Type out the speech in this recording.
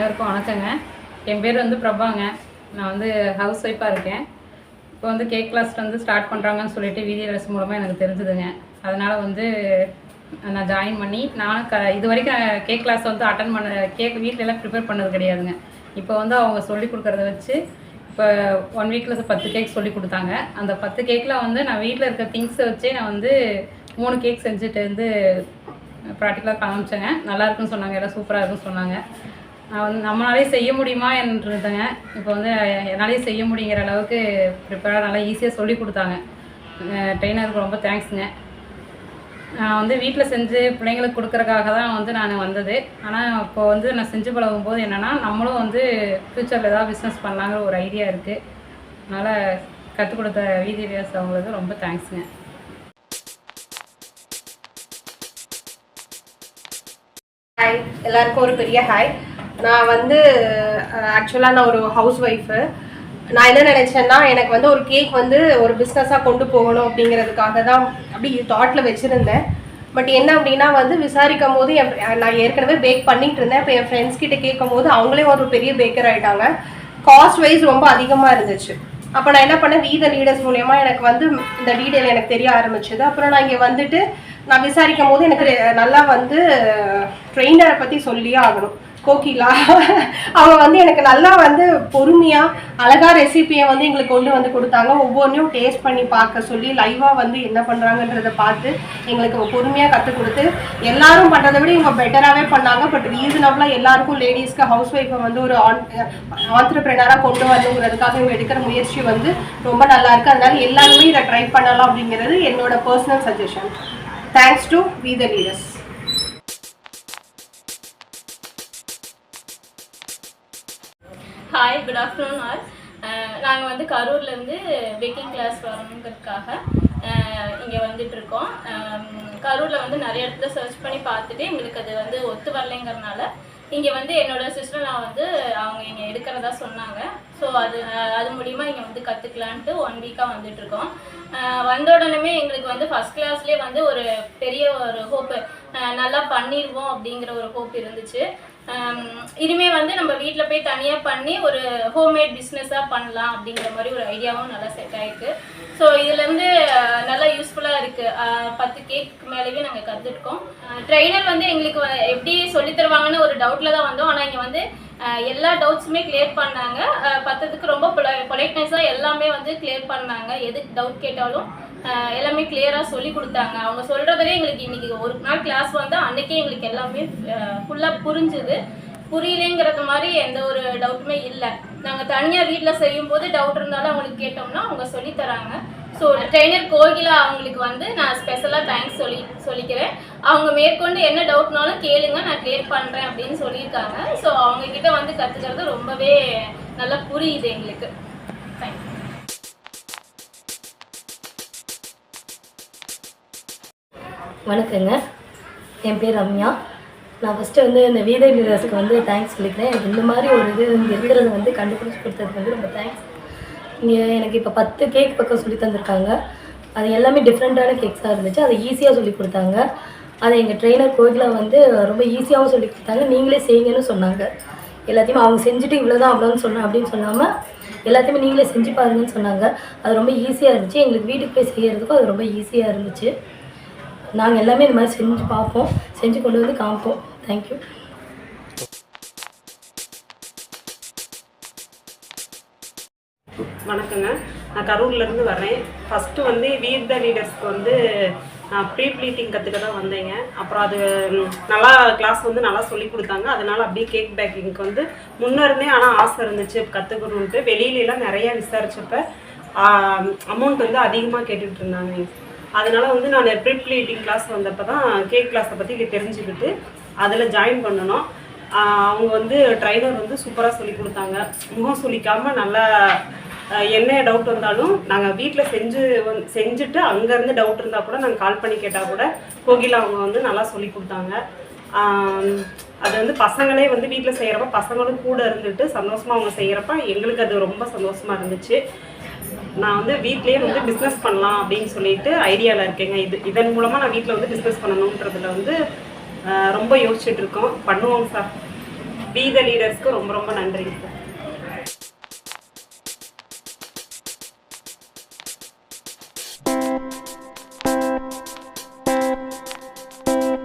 அனைவருக்கும் வணக்கங்க. என் பேர் வந்து பிரபாங்க. நான் வந்து ஹவுஸ் ஒய்ஃபாக இருக்கேன். இப்போ வந்து கேக் கிளாஸ் வந்து ஸ்டார்ட் பண்ணுறாங்கன்னு சொல்லிட்டு வீடியோஸ் மூலமாக எனக்கு தெரிஞ்சுதுங்க. அதனால் வந்து நான் ஜாயின் பண்ணி நானும் இது வரைக்கும் கேக் கிளாஸ் வந்து அட்டன் பண்ண வீட்டிலலாம் ப்ரிப்பேர் பண்ணது கிடையாதுங்க. இப்போ வந்து அவங்க சொல்லி கொடுக்குறத வச்சு இப்போ 1 வீக்கில் 10 கேக் சொல்லி கொடுத்தாங்க. அந்த 10 கேக்கில் வந்து நான் வீட்டில் இருக்க திங்ஸை வச்சே நான் வந்து 3 கேக் செஞ்சுட்டு வந்து ப்ராக்டிக்கலாக காமிச்சேங்க. நல்லாயிருக்குன்னு சொன்னாங்க, எல்லாம் சூப்பராக இருக்குன்னு சொன்னாங்க. நான் வந்து நம்மளாலே செய்ய முடியுமா என்றதுங்க. இப்போ வந்து என்னாலே செய்ய முடியுங்கிற அளவுக்கு ப்ரிப்பேராக நல்லா ஈஸியாக சொல்லி கொடுத்தாங்க. ட்ரெயினருக்கு ரொம்ப தேங்க்ஸுங்க. நான் வந்து வீட்டில் செஞ்சு பிள்ளைங்களுக்கு கொடுக்குறக்காக தான் வந்து நான் வந்தது. ஆனால் இப்போ வந்து நான் செஞ்சு பழகும்போது என்னென்னா, நம்மளும் வந்து ஃப்யூச்சரில் ஏதாவது பிஸ்னஸ் பண்ணலாங்கிற ஒரு ஐடியா இருக்குது. அதனால் கற்றுக் கொடுத்த வீடியோஸ் அவங்களுக்கு ரொம்ப தேங்க்ஸுங்க. ஹாய், எல்லாருக்கும் ஒரு பெரிய ஹாய். நான் வந்து ஆக்சுவலாக நான் ஒரு ஹவுஸ் ஒய்ஃபு. நான் என்ன நினச்சேன்னா, எனக்கு வந்து ஒரு கேக் வந்து ஒரு பிஸ்னஸாக கொண்டு போகணும் அப்படிங்கிறதுக்காக தான் அப்படி தாட்டில் வச்சுருந்தேன். பட் என்ன அப்படின்னா வந்து விசாரிக்கும் போது நான் ஏற்கனவே பேக் பண்ணிகிட்டு இருந்தேன். இப்போ என் ஃப்ரெண்ட்ஸ் கிட்ட கேட்கும் போது அவங்களே ஒரு பெரிய பேக்கர் ஆகிட்டாங்க. காஸ்ட் வைஸ் ரொம்ப அதிகமாக இருந்துச்சு. அப்போ நான் என்ன பண்ணேன், வி த லீடர்ஸ் மூலயமா எனக்கு வந்து இந்த டீட்டெயில் எனக்கு தெரிய ஆரம்பிச்சது. அப்புறம் நான் இங்கே வந்துட்டு நான் விசாரிக்கும் போது எனக்கு நல்லா வந்து ட்ரெயினரை பற்றி சொல்லியே ஆகணும். கோகிலா அவங்க வந்து எனக்கு நல்லா வந்து பொறுமையாக அழகாக ரெசிபியை வந்து எங்களுக்கு கொண்டு வந்து கொடுத்தாங்க. ஒவ்வொன்றையும் டேஸ்ட் பண்ணி பார்க்க சொல்லி லைவாக வந்து என்ன பண்ணுறாங்கன்றதை பார்த்து எங்களுக்கு பொறுமையாக கற்றுக் கொடுத்து எல்லாரும் பண்ணுறதை விட இவங்க பெட்டராகவே பண்ணாங்க. பட் ரீசனபிளாக எல்லாருக்கும் லேடிஸ்க்கு ஹவுஸ் ஒய்ஃபை வந்து ஒரு ஆண்டர்பிரினராக கொண்டு வரணுங்கிறதுக்காக இவங்க எடுக்கிற முயற்சி வந்து ரொம்ப நல்லா இருக்குது. அதனால எல்லாருமே இதை ட்ரை பண்ணலாம் அப்படிங்கிறது என்னோட personal suggestion. Thanks to we the leaders. Hi, good afternoon all. நாங்கள் வந்து கரூர்லேருந்து பேக்கிங் கிளாஸ் வரணுங்கிறதுக்காக இங்கே வந்துட்டுருக்கோம். கரூரில் வந்து நிறைய இடத்துல சர்ச் பண்ணி பார்த்துட்டு எங்களுக்கு அது வந்து ஒத்து வரலைங்கிறதுனால இங்கே வந்து என்னோடய சிஸ்டர் நான் வந்து அவங்க இங்கே எடுக்கிறதா சொன்னாங்க. ஸோ அது மூலிமா இங்கே வந்து கற்றுக்கலான்ட்டு 1 வீக்காக வந்துட்டுருக்கோம். வந்த உடனே எங்களுக்கு வந்து ஃபஸ்ட் கிளாஸ்லேயே வந்து ஒரு பெரிய ஒரு ஹோப்பு, நல்லா பண்ணிடுவோம் அப்படிங்கிற ஒரு ஹோப் இருந்துச்சு. இனிமேல் வந்து நம்ம வீட்டில் போய் தனியாக பண்ணி ஒரு ஹோம்மேட் பிஸ்னஸாக பண்ணலாம் அப்படிங்கிற மாதிரி ஒரு ஐடியாவும் நல்லா செட் ஆகிருக்கு. ஸோ இதுலேருந்து நல்லா யூஸ்ஃபுல்லாக இருக்குது. 10 கேக் மேலேயே நாங்கள் கற்றுருக்கோம். ட்ரெயினர் வந்து எங்களுக்கு எப்படி சொல்லித்தருவாங்கன்னு ஒரு டவுட்டில் தான் வந்தோம். ஆனால் இங்கே வந்து எல்லா டவுட்ஸுமே கிளியர் பண்ணாங்க. 10க்கு ரொம்ப பொலைட்னஸாக எல்லாமே வந்து கிளியர் பண்ணாங்க. எதுக்கு டவுட் கேட்டாலும் எல்லாமே கிளியராக சொல்லி கொடுத்தாங்க. அவங்க சொல்கிறதுலே எங்களுக்கு இன்றைக்கி ஒரு நாள் கிளாஸ் வந்தால் அன்றைக்கே எங்களுக்கு எல்லாமே ஃபுல்லாக புரிஞ்சுது. புரியலைங்கிறது மாதிரி எந்த ஒரு டவுட்டுமே இல்லை. நாங்கள் தனியாக வீட்டில் செய்யும்போது டவுட் இருந்தாலும் அவங்களுக்கு கேட்டோம்னா அவங்க சொல்லித்தராங்க. ஸோ ட்ரெயினர் கோகிலா அவங்களுக்கு வந்து நான் ஸ்பெஷலாக தேங்க்ஸ் சொல்லிக்கிறேன். அவங்க மேற்கொண்டு என்ன டவுட்னாலும் கேளுங்க, நான் கிளியர் பண்ணுறேன் அப்படின்னு சொல்லியிருக்காங்க. ஸோ அவங்கக்கிட்ட வந்து கற்றுக்கிறது ரொம்பவே நல்லா புரியுது எங்களுக்கு. தேங்க்யூ. வணக்கங்க, என் பேர் ரம்யா. நான் ஃபஸ்ட்டு வந்து இந்த வீத லீடர்ஸ்க்கு வந்து தேங்க்ஸ் சொல்லிக்கிறேன். எனக்கு இந்த மாதிரி ஒரு இது இங்கே இருக்கிறது வந்து கண்டுபிடிச்சி கொடுத்ததுக்கு வந்து ரொம்ப தேங்க்ஸ். இங்கே எனக்கு இப்போ 10 கேக் பக்கம் சொல்லி தந்திருக்காங்க. அது எல்லாமே டிஃப்ரெண்ட்டான கேக்ஸாக இருந்துச்சு. அதை ஈஸியாக சொல்லி கொடுத்தாங்க. அதை எங்கள் ட்ரெயினர் கோகிலா வந்து ரொம்ப ஈஸியாகவும் சொல்லி கொடுத்தாங்க. நீங்களே செய்யுங்கன்னு சொன்னாங்க. எல்லாத்தையுமே அவங்க செஞ்சுட்டு இவ்வளோதான் அவ்வளோன்னு சொன்னேன் அப்படின்னு சொல்லாமல் எல்லாத்தையுமே நீங்களே செஞ்சு பாருங்கன்னு சொன்னாங்க. அது ரொம்ப ஈஸியாக இருந்துச்சு. எங்களுக்கு வீட்டுக்கு போய் செய்கிறதுக்கும் அது ரொம்ப ஈஸியாக இருந்துச்சு. நாங்கள் எல்லாமே இந்த மாதிரி செஞ்சு பார்ப்போம், செஞ்சு கொண்டு வந்து காமிப்போம். தேங்க்யூ. வணக்கங்க, நான் கரூர்லேருந்து வரேன். ஃபஸ்ட்டு வந்து வி த லீடர்ஸ்க்கு வந்து நான் ப்ரீ ப்ளீட்டிங் கற்றுக்க தான் வந்தேங்க. அப்புறம் அது நல்லா கிளாஸ் வந்து நல்லா சொல்லி கொடுத்தாங்க. அதனால் அப்படியே கேக் பேக்கிங்க்கு வந்து முன்னே ஆனால் ஆசை இருந்துச்சு கற்றுக்கணுன்ட்டு. வெளியிலலாம் நிறையா விசாரிச்சப்போ அமௌண்ட் வந்து அதிகமாக கேட்டுட்டு இருந்தாங்க. அதனால் வந்து நான் ப்ரீ ப்ளீட்டிங் கிளாஸ் வந்தப்போ தான் கேக் கிளாஸை பற்றி தெரிஞ்சுக்கிட்டு அதில் ஜாயின் பண்ணணும். அவங்க வந்து ட்ரைனர் வந்து சூப்பராக சொல்லி கொடுத்தாங்க. முகம் சொல்லிக்காமல் நல்லா என்ன டவுட் வந்தாலும் நாங்கள் வீட்டில் செஞ்சுட்டு அங்கேருந்து டவுட் இருந்தால் கூட நாங்கள் கால் பண்ணி கேட்டால் கூட கோகிலா அவங்க வந்து நல்லா சொல்லி கொடுத்தாங்க. அது வந்து பசங்களே வந்து வீட்டில் செய்கிறப்ப பசங்களும் கூட இருந்துட்டு சந்தோஷமாக அவங்க செய்கிறப்ப எங்களுக்கு அது ரொம்ப சந்தோஷமாக இருந்துச்சு. நான் வந்து வீட்லேயே வந்து பிஸ்னஸ் பண்ணலாம் அப்படின்னு சொல்லிட்டு ஐடியாவில் இருக்கேங்க. இதன் மூலமாக நான் வீட்டில் வந்து பிஸ்னஸ் பண்ணணுன்றதுல வந்து ரொம்ப யோசிச்சுட்டு இருக்கோம். பண்ணுவோங்க சார். பி த லீடர்ஸ்க்கு ரொம்ப ரொம்ப நன்றி சார்.